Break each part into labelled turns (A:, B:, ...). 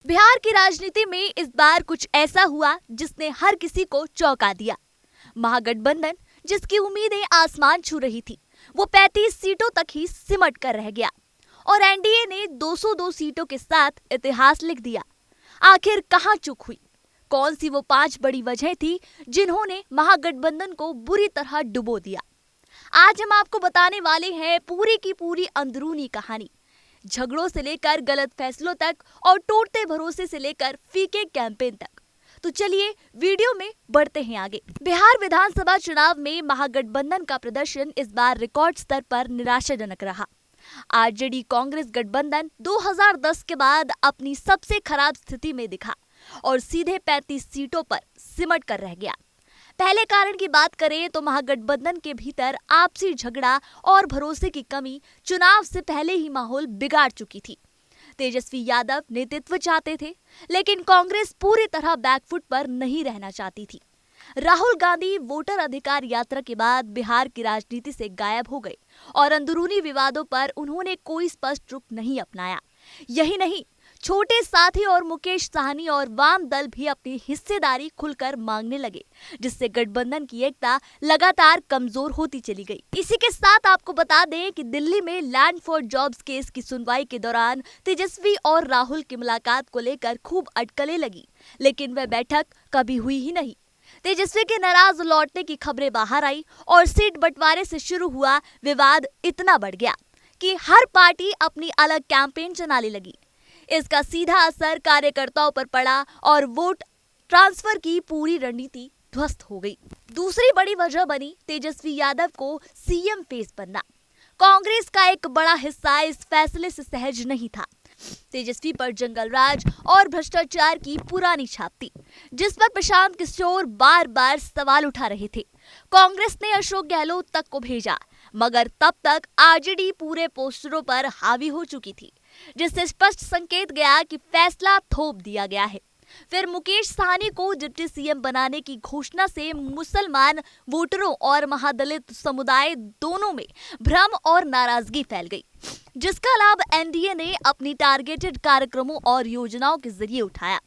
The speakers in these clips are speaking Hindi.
A: बिहार की राजनीति में इस बार कुछ ऐसा हुआ जिसने हर किसी को चौंका दिया। महागठबंधन, जिसकी उम्मीदें आसमान छू रही थी, वो 35 सीटों तक ही सिमट कर रह गया और एनडीए ने 202 सीटों के साथ इतिहास लिख दिया। आखिर कहां चूक हुई? कौन सी वो 5 बड़ी वजह थी जिन्होंने महागठबंधन को बुरी तरह डुबो दिया? आज हम आपको बताने वाले हैं पूरी की पूरी अंदरूनी कहानी, झगड़ों से लेकर गलत फैसलों तक और टूटते भरोसे से लेकर फीके कैंपेन तक। तो चलिए वीडियो में बढ़ते हैं आगे। बिहार विधानसभा चुनाव में महागठबंधन का प्रदर्शन इस बार रिकॉर्ड स्तर पर निराशाजनक रहा। आरजेडी कांग्रेस गठबंधन 2010 के बाद अपनी सबसे खराब स्थिति में दिखा और सीधे 35 सीटों पर सिमट कर रह गया। पहले कारण की बात करें तो महागठबंधन के भीतर आपसी झगड़ा और भरोसे की कमी चुनाव से पहले ही माहौल बिगाड़ चुकी थी। तेजस्वी यादव नेतृत्व चाहते थे, लेकिन कांग्रेस पूरी तरह बैकफुट पर नहीं रहना चाहती थी। राहुल गांधी वोटर अधिकार यात्रा के बाद बिहार की राजनीति से गायब हो गए और अंदरूनी विवादों पर उन्होंने कोई स्पष्ट रुख नहीं अपनाया। यही नहीं, छोटे साथी और मुकेश साहनी और वाम दल भी अपनी हिस्सेदारी खुलकर मांगने लगे, जिससे गठबंधन की एकता लगातार कमजोर होती चली गई। इसी के साथ आपको बता दें कि दिल्ली में लैंड फॉर जॉब्स केस की सुनवाई के दौरान तेजस्वी और राहुल की मुलाकात को लेकर खूब अटकलें लगी, लेकिन वह बैठक कभी हुई ही नहीं। तेजस्वी के नाराज लौटने की खबरें बाहर आई और सीट बंटवारे से शुरू हुआ विवाद इतना बढ़ गया कि हर पार्टी अपनी अलग कैंपेन चलाने लगी। इसका सीधा असर कार्यकर्ताओं पर पड़ा और वोट ट्रांसफर की पूरी रणनीति ध्वस्त हो गई। दूसरी बड़ी वजह बनी तेजस्वी यादव को सीएम फेस बनना। कांग्रेस का एक बड़ा हिस्सा इस फैसले से सहज नहीं था। तेजस्वी पर जंगलराज और भ्रष्टाचार की पुरानी छाप थी, जिस पर प्रशांत किशोर बार बार सवाल उठा रहे थे। कांग्रेस ने अशोक गहलोत तक को भेजा, मगर तब तक आरजेडी पूरे पोस्टरों पर हावी हो चुकी थी, जिससे स्पष्ट संकेत गया कि फैसला थोप दिया गया है। फिर मुकेश साहनी को डिप्टी सीएम बनाने की घोषणा से मुसलमान वोटरों और महादलित समुदाय दोनों में भ्रम और नाराजगी फैल गई, जिसका लाभ एनडीए ने अपनी टारगेटेड कार्यक्रमों और योजनाओं के जरिए उठाया।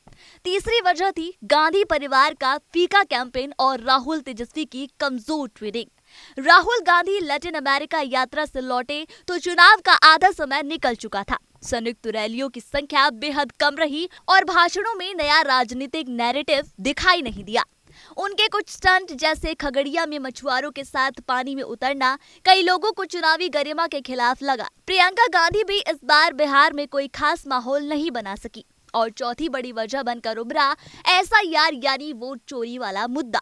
A: तीसरी वजह थी गांधी परिवार का फीका कैंपेन और राहुल तेजस्वी की कमजोर trading. Rahul Gandhi Latin America यात्रा से लौटे तो चुनाव का आधा समय निकल चुका था। संयुक्त रैलियों की संख्या बेहद कम रही और भाषणों में नया राजनीतिक नैरेटिव दिखाई नहीं दिया। उनके कुछ स्टंट जैसे खगड़िया में मछुआरों के साथ पानी में उतरना कई लोगों को चुनावी गरिमा के खिलाफ लगा। प्रियंका गांधी भी इस बार बिहार में कोई खास माहौल नहीं बना सकी। और चौथी बड़ी वजह बनकर उभरा एसआईआर यानी वोट चोरी वाला मुद्दा,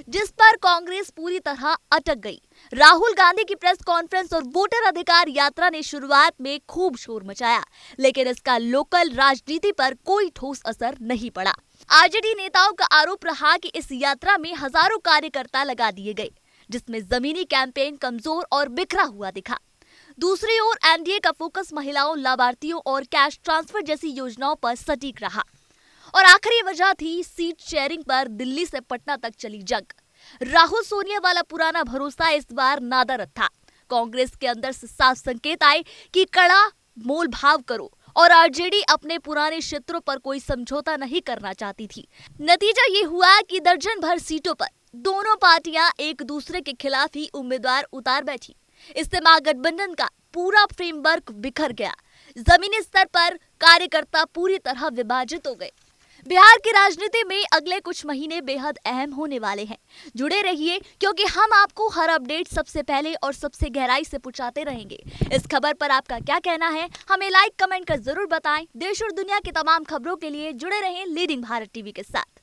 A: जिस पर कांग्रेस पूरी तरह अटक गई। राहुल गांधी की प्रेस कॉन्फ्रेंस और वोटर अधिकार यात्रा ने शुरुआत में खूब शोर मचाया, लेकिन इसका लोकल राजनीति पर कोई ठोस असर नहीं पड़ा। आरजेडी नेताओं का आरोप रहा कि इस यात्रा में हजारों कार्यकर्ता लगा दिए गए, जिसमें जमीनी कैंपेन कमजोर और बिखरा हुआ दिखा। दूसरी ओर एनडीए का फोकस महिलाओं, लाभार्थियों और कैश ट्रांसफर जैसी योजनाओं पर सटीक रहा। और आखिरी वजह थी सीट शेयरिंग पर दिल्ली से पटना तक चली जंग। राहुल सोनिया वाला पुराना भरोसा इस बार नादारद था। कांग्रेस के अंदर से साफ संकेत आए कि कड़ा मोल भाव करो और आरजेडी अपने पुराने क्षेत्रों पर कोई समझौता नहीं करना चाहती थी। नतीजा ये हुआ कि दर्जन भर सीटों पर दोनों पार्टियां एक दूसरे के खिलाफ ही उम्मीदवार उतार बैठी। इससे महागठबंधन का पूरा फ्रेमवर्क बिखर गया। जमीनी स्तर पर कार्यकर्ता पूरी तरह विभाजित हो गए। बिहार की राजनीति में अगले कुछ महीने बेहद अहम होने वाले हैं। जुड़े रहिए, क्योंकि हम आपको हर अपडेट सबसे पहले और सबसे गहराई से पहुंचाते रहेंगे। इस खबर पर आपका क्या कहना है, हमें लाइक कमेंट कर जरूर बताएं। देश और दुनिया की तमाम खबरों के लिए जुड़े रहें लीडिंग भारत टीवी के साथ।